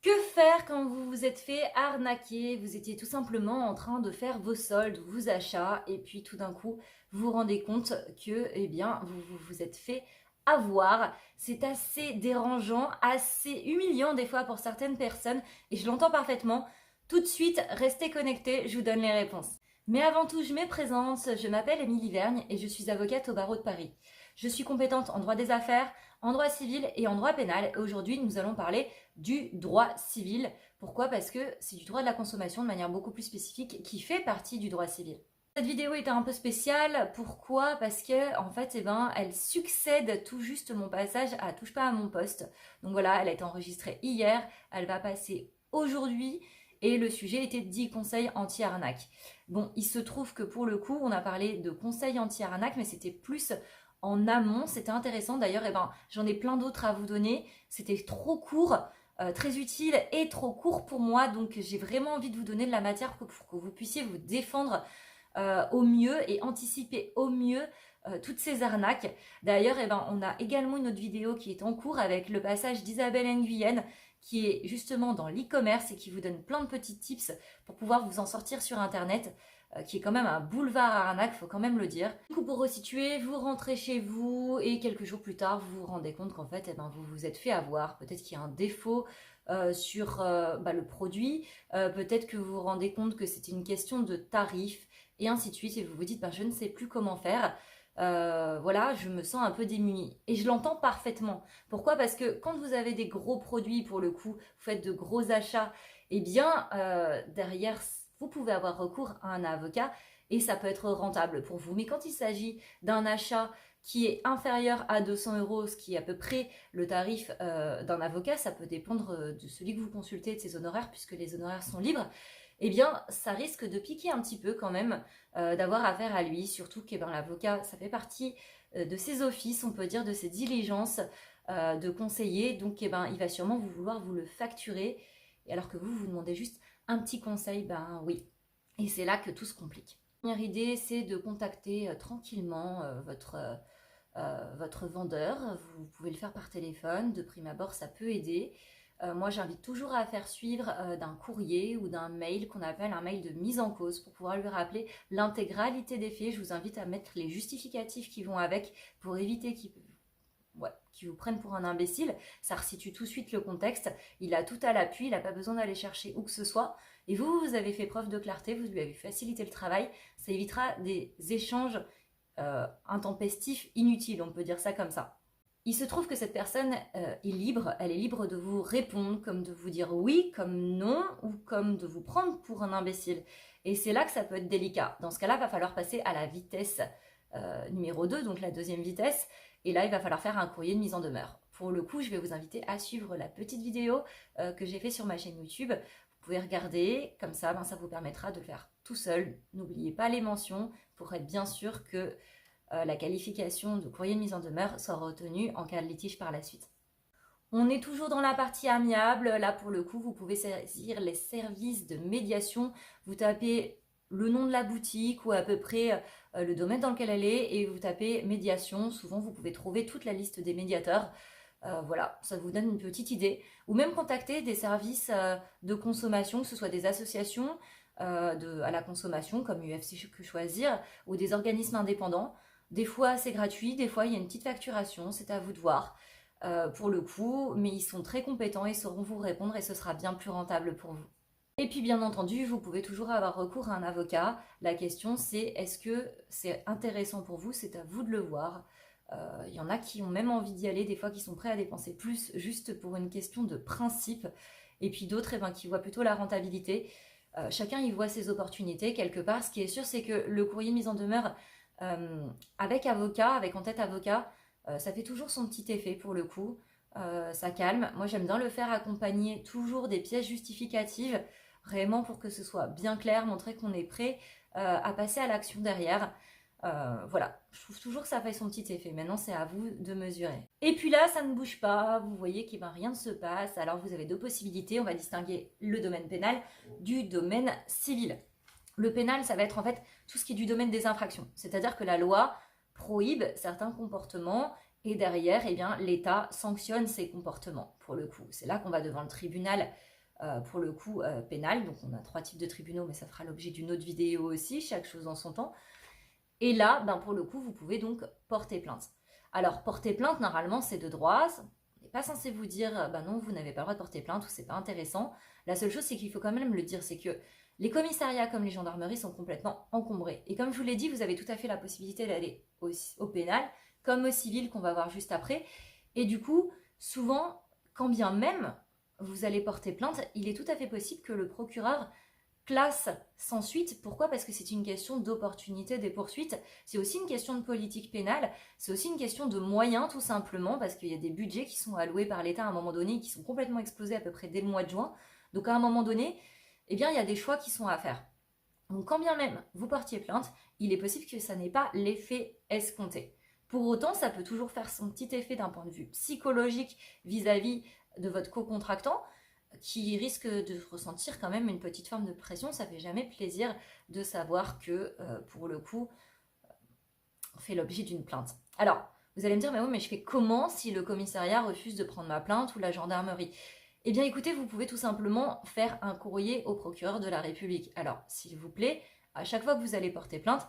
Que faire quand vous vous êtes fait arnaquer? Vous étiez tout simplement en train de faire vos soldes, vos achats, et puis tout d'un coup, vous vous rendez compte que, eh bien, vous êtes fait avoir. C'est assez dérangeant, assez humiliant des fois pour certaines personnes, et je l'entends parfaitement. Tout de suite, restez connectés, je vous donne les réponses. Mais avant tout, je me présente, je m'appelle Émilie Vergne et je suis avocate au barreau de Paris. Je suis compétente en droit des affaires, en droit civil et en droit pénal. Et aujourd'hui, nous allons parler du droit civil. Pourquoi? Parce que c'est du droit de la consommation de manière beaucoup plus spécifique qui fait partie du droit civil. Cette vidéo est un peu spéciale. Pourquoi? Parce que en fait, elle succède tout juste mon passage à Touche pas à mon poste. Donc voilà, elle a été enregistrée hier, elle va passer aujourd'hui. Et le sujet était 10 conseils anti-arnaque. Bon, il se trouve que pour le coup, on a parlé de conseils anti-arnaque, mais c'était plus en amont. C'était intéressant. D'ailleurs, j'en ai plein d'autres à vous donner. C'était trop court, très utile et trop court pour moi. Donc, j'ai vraiment envie de vous donner de la matière pour que vous puissiez vous défendre au mieux et anticiper au mieux toutes ces arnaques. D'ailleurs, on a également une autre vidéo qui est en cours avec le passage d'Isabelle Nguyen qui est justement dans l'e-commerce et qui vous donne plein de petits tips pour pouvoir vous en sortir sur Internet, qui est quand même un boulevard à arnaque, faut quand même le dire. Du coup, pour resituer, vous rentrez chez vous et quelques jours plus tard, vous vous rendez compte qu'en fait, vous vous êtes fait avoir. Peut-être qu'il y a un défaut sur le produit, peut-être que vous vous rendez compte que c'était une question de tarif et ainsi de suite, et vous vous dites, je ne sais plus comment faire. Voilà, je me sens un peu démunie. Et je l'entends parfaitement. Pourquoi? Parce que quand vous avez des gros produits, pour le coup, vous faites de gros achats, eh bien, derrière, vous pouvez avoir recours à un avocat et ça peut être rentable pour vous. Mais quand il s'agit d'un achat qui est inférieur à 200 €, ce qui est à peu près le tarif d'un avocat, ça peut dépendre de celui que vous consultez et de ses honoraires, puisque les honoraires sont libres, eh bien, ça risque de piquer un petit peu quand même d'avoir affaire à lui, surtout que l'avocat, ça fait partie de ses offices, on peut dire, de ses diligences de conseiller, donc il va sûrement vouloir vous le facturer, et alors que vous demandez juste un petit conseil, oui. Et c'est là que tout se complique. La première idée, c'est de contacter tranquillement votre vendeur. Vous pouvez le faire par téléphone, de prime abord, ça peut aider. Moi, j'invite toujours à faire suivre d'un courrier ou d'un mail qu'on appelle un mail de mise en cause pour pouvoir lui rappeler l'intégralité des faits. Je vous invite à mettre les justificatifs qui vont avec pour éviter qu'ils vous prennent pour un imbécile. Ça resitue tout de suite le contexte. Il a tout à l'appui, il n'a pas besoin d'aller chercher où que ce soit. Et vous avez fait preuve de clarté, vous lui avez facilité le travail. Ça évitera des échanges intempestifs, inutiles, on peut dire ça comme ça. Il se trouve que cette personne est libre, elle est libre de vous répondre, comme de vous dire oui, comme non, ou comme de vous prendre pour un imbécile. Et c'est là que ça peut être délicat. Dans ce cas-là, il va falloir passer à la vitesse numéro 2, donc la deuxième vitesse. Et là, il va falloir faire un courrier de mise en demeure. Pour le coup, je vais vous inviter à suivre la petite vidéo que j'ai fait sur ma chaîne YouTube. Vous pouvez regarder, comme ça, ça vous permettra de le faire tout seul. N'oubliez pas les mentions pour être bien sûr que la qualification de courrier de mise en demeure soit retenue en cas de litige par la suite. On est toujours dans la partie amiable. Là, pour le coup, vous pouvez saisir les services de médiation. Vous tapez le nom de la boutique ou à peu près le domaine dans lequel elle est et vous tapez médiation. Souvent, vous pouvez trouver toute la liste des médiateurs. Voilà, ça vous donne une petite idée. Ou même contacter des services de consommation, que ce soit des associations à la consommation comme UFC Que Choisir ou des organismes indépendants. Des fois, c'est gratuit, des fois, il y a une petite facturation, c'est à vous de voir pour le coup, mais ils sont très compétents et sauront vous répondre et ce sera bien plus rentable pour vous. Et puis, bien entendu, vous pouvez toujours avoir recours à un avocat. La question, c'est est-ce que c'est intéressant pour vous? C'est à vous de le voir. Il y en a qui ont même envie d'y aller, des fois qui sont prêts à dépenser plus juste pour une question de principe, et puis d'autres qui voient plutôt la rentabilité. Chacun y voit ses opportunités quelque part. Ce qui est sûr, c'est que le courrier de mise en demeure avec avocat, avec en tête avocat, ça fait toujours son petit effet pour le coup, ça calme. Moi j'aime bien le faire accompagner toujours des pièces justificatives, vraiment pour que ce soit bien clair, montrer qu'on est prêt à passer à l'action derrière. Voilà, je trouve toujours que ça fait son petit effet. Maintenant c'est à vous de mesurer. Et puis là ça ne bouge pas, vous voyez qu'il rien ne se passe, alors vous avez deux possibilités, on va distinguer le domaine pénal du domaine civil. Le pénal, ça va être en fait tout ce qui est du domaine des infractions. C'est-à-dire que la loi prohibe certains comportements et derrière, l'État sanctionne ces comportements. Pour le coup, c'est là qu'on va devant le tribunal pour le coup pénal. Donc on a 3 types de tribunaux, mais ça fera l'objet d'une autre vidéo aussi, chaque chose en son temps. Et là, pour le coup, vous pouvez donc porter plainte. Alors, porter plainte, normalement, c'est de droit. On n'est pas censé vous dire, non, vous n'avez pas le droit de porter plainte ou c'est pas intéressant. La seule chose, c'est qu'il faut quand même le dire, c'est que les commissariats comme les gendarmeries sont complètement encombrés. Et comme je vous l'ai dit, vous avez tout à fait la possibilité d'aller au pénal, comme au civil qu'on va voir juste après. Et du coup, souvent, quand bien même vous allez porter plainte, il est tout à fait possible que le procureur classe sans suite. Pourquoi? Parce que c'est une question d'opportunité des poursuites. C'est aussi une question de politique pénale. C'est aussi une question de moyens, tout simplement, parce qu'il y a des budgets qui sont alloués par l'État à un moment donné, qui sont complètement explosés à peu près dès le mois de juin. Donc à un moment donné, il y a des choix qui sont à faire. Donc quand bien même vous portiez plainte, il est possible que ça n'ait pas l'effet escompté. Pour autant, ça peut toujours faire son petit effet d'un point de vue psychologique vis-à-vis de votre co-contractant, qui risque de ressentir quand même une petite forme de pression. Ça fait jamais plaisir de savoir que, pour le coup, on fait l'objet d'une plainte. Alors, vous allez me dire, mais oui, mais je fais comment si le commissariat refuse de prendre ma plainte ou la gendarmerie? Eh bien, écoutez, vous pouvez tout simplement faire un courrier au procureur de la République. Alors, s'il vous plaît, à chaque fois que vous allez porter plainte,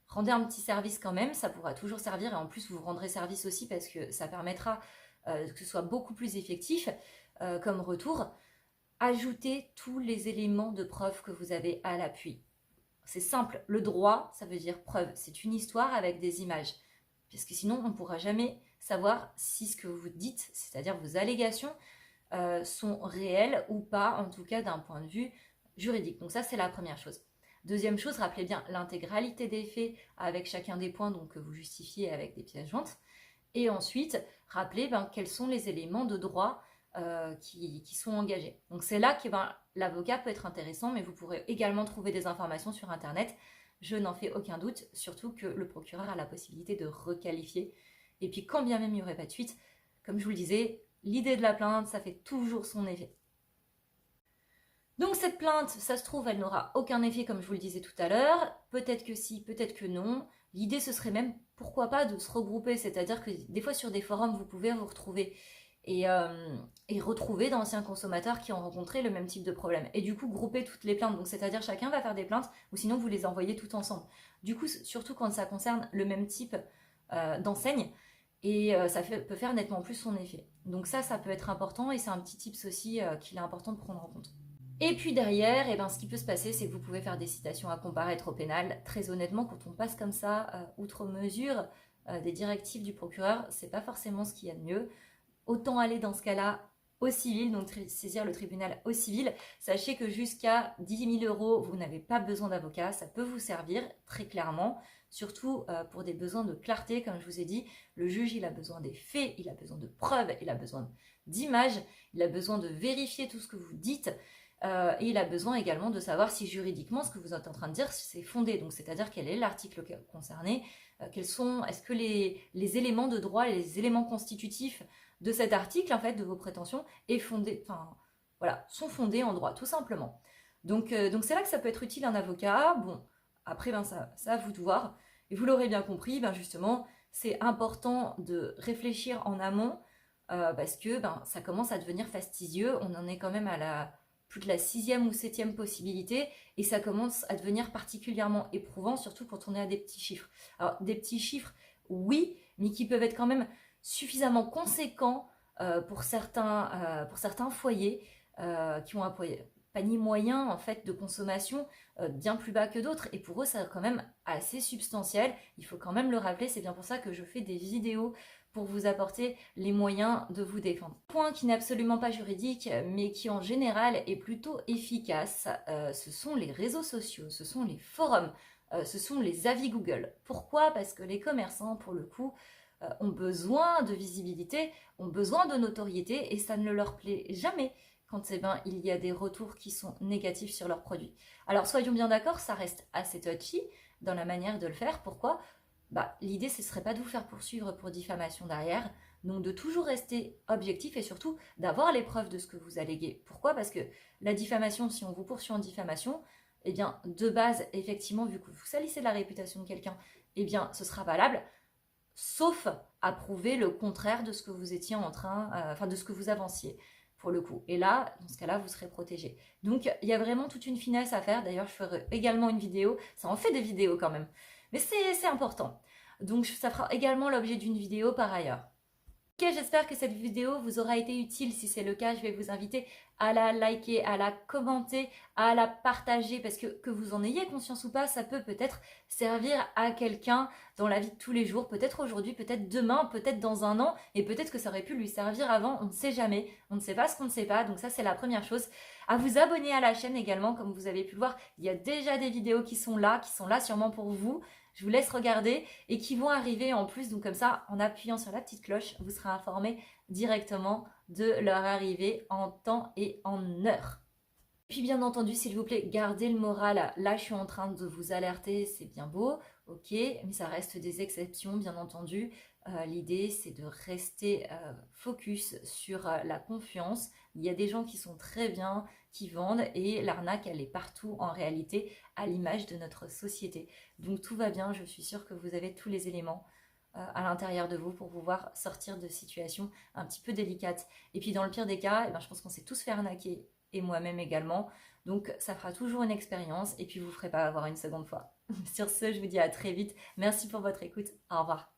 rendez un petit service quand même, ça pourra toujours servir, et en plus, vous rendrez service aussi parce que ça permettra que ce soit beaucoup plus effectif comme retour. Ajoutez tous les éléments de preuve que vous avez à l'appui. C'est simple, le droit, ça veut dire preuve. C'est une histoire avec des images. Parce que sinon, on ne pourra jamais savoir si ce que vous dites, c'est-à-dire vos allégations, sont réelles ou pas, en tout cas d'un point de vue juridique. Donc ça, c'est la première chose. Deuxième chose, rappelez bien l'intégralité des faits avec chacun des points donc, que vous justifiez avec des pièces jointes. Et ensuite, rappelez quels sont les éléments de droit qui sont engagés. Donc c'est là que l'avocat peut être intéressant, mais vous pourrez également trouver des informations sur Internet. Je n'en fais aucun doute, surtout que le procureur a la possibilité de requalifier. Et puis quand bien même il n'y aurait pas de suite, comme je vous le disais, l'idée de la plainte, ça fait toujours son effet. Donc cette plainte, ça se trouve, elle n'aura aucun effet comme je vous le disais tout à l'heure. Peut-être que si, peut-être que non. L'idée, ce serait même, pourquoi pas, de se regrouper. C'est-à-dire que des fois, sur des forums, vous pouvez vous retrouver et retrouver d'anciens consommateurs qui ont rencontré le même type de problème. Et du coup, grouper toutes les plaintes. Donc c'est-à-dire chacun va faire des plaintes ou sinon vous les envoyez toutes ensemble. Du coup, surtout quand ça concerne le même type d'enseigne, et ça peut faire nettement plus son effet. Donc ça peut être important et c'est un petit tips aussi qu'il est important de prendre en compte. Et puis derrière, ce qui peut se passer, c'est que vous pouvez faire des citations à comparaître au pénal. Très honnêtement, quand on passe comme ça, outre mesure, des directives du procureur, c'est pas forcément ce qu'il y a de mieux. Autant aller dans ce cas-là au civil, donc saisir le tribunal au civil. Sachez que jusqu'à 10 000 €, vous n'avez pas besoin d'avocat, ça peut vous servir très clairement, surtout pour des besoins de clarté, comme je vous ai dit. Le juge, il a besoin des faits, il a besoin de preuves, il a besoin d'images, il a besoin de vérifier tout ce que vous dites. Et il a besoin également de savoir si juridiquement ce que vous êtes en train de dire c'est fondé, donc c'est-à-dire quel est l'article concerné, est-ce que les éléments de droit, les éléments constitutifs de cet article en fait de vos prétentions sont fondés en droit tout simplement. Donc c'est là que ça peut être utile un avocat. Bon, après ça à vous de voir, et vous l'aurez bien compris, justement c'est important de réfléchir en amont parce que ça commence à devenir fastidieux. On en est quand même à plus de la 6e ou 7e possibilité, et ça commence à devenir particulièrement éprouvant, surtout quand on est à des petits chiffres. Alors, des petits chiffres, oui, mais qui peuvent être quand même suffisamment conséquents pour certains foyers qui ont un panier moyen en fait de consommation bien plus bas que d'autres, et pour eux, c'est quand même assez substantiel. Il faut quand même le rappeler, c'est bien pour ça que je fais des vidéos pour vous apporter les moyens de vous défendre. Point qui n'est absolument pas juridique, mais qui en général est plutôt efficace, ce sont les réseaux sociaux, ce sont les forums, ce sont les avis Google. Pourquoi? Parce que les commerçants, pour le coup, ont besoin de visibilité, ont besoin de notoriété, et ça ne leur plaît jamais quand il y a des retours qui sont négatifs sur leurs produits. Alors soyons bien d'accord, ça reste assez touchy dans la manière de le faire. Pourquoi? L'idée, ce ne serait pas de vous faire poursuivre pour diffamation derrière, donc de toujours rester objectif et surtout d'avoir les preuves de ce que vous alléguez. Pourquoi? Parce que la diffamation, si on vous poursuit en diffamation, de base, effectivement, vu que vous salissez la réputation de quelqu'un, ce sera valable, sauf à prouver le contraire de ce que vous étiez de ce que vous avanciez. pour le coup. Et là, dans ce cas-là, vous serez protégé. Donc, il y a vraiment toute une finesse à faire. D'ailleurs, je ferai également une vidéo. Ça en fait des vidéos quand même. Mais c'est important. Donc, ça fera également l'objet d'une vidéo par ailleurs. Ok, j'espère que cette vidéo vous aura été utile. Si c'est le cas, je vais vous inviter à la liker, à la commenter, à la partager parce que vous en ayez conscience ou pas, ça peut peut-être servir à quelqu'un dans la vie de tous les jours, peut-être aujourd'hui, peut-être demain, peut-être dans un an et peut-être que ça aurait pu lui servir avant, on ne sait jamais, on ne sait pas ce qu'on ne sait pas, donc ça c'est la première chose. À vous abonner à la chaîne également, comme vous avez pu le voir, il y a déjà des vidéos qui sont là sûrement pour vous. Je vous laisse regarder et qui vont arriver en plus. Donc comme ça, en appuyant sur la petite cloche, vous serez informé directement de leur arrivée en temps et en heure. Puis bien entendu, s'il vous plaît, gardez le moral. Là, je suis en train de vous alerter, c'est bien beau, ok, mais ça reste des exceptions, bien entendu. L'idée, c'est de rester focus sur la confiance. Il y a des gens qui sont très bien, qui vendent, et l'arnaque, elle est partout en réalité, à l'image de notre société. Donc tout va bien, je suis sûre que vous avez tous les éléments à l'intérieur de vous pour pouvoir sortir de situations un petit peu délicates. Et puis dans le pire des cas, je pense qu'on s'est tous fait arnaquer et moi-même également. Donc ça fera toujours une expérience et puis vous ne ferez pas avoir une seconde fois. Sur ce, je vous dis à très vite. Merci pour votre écoute. Au revoir.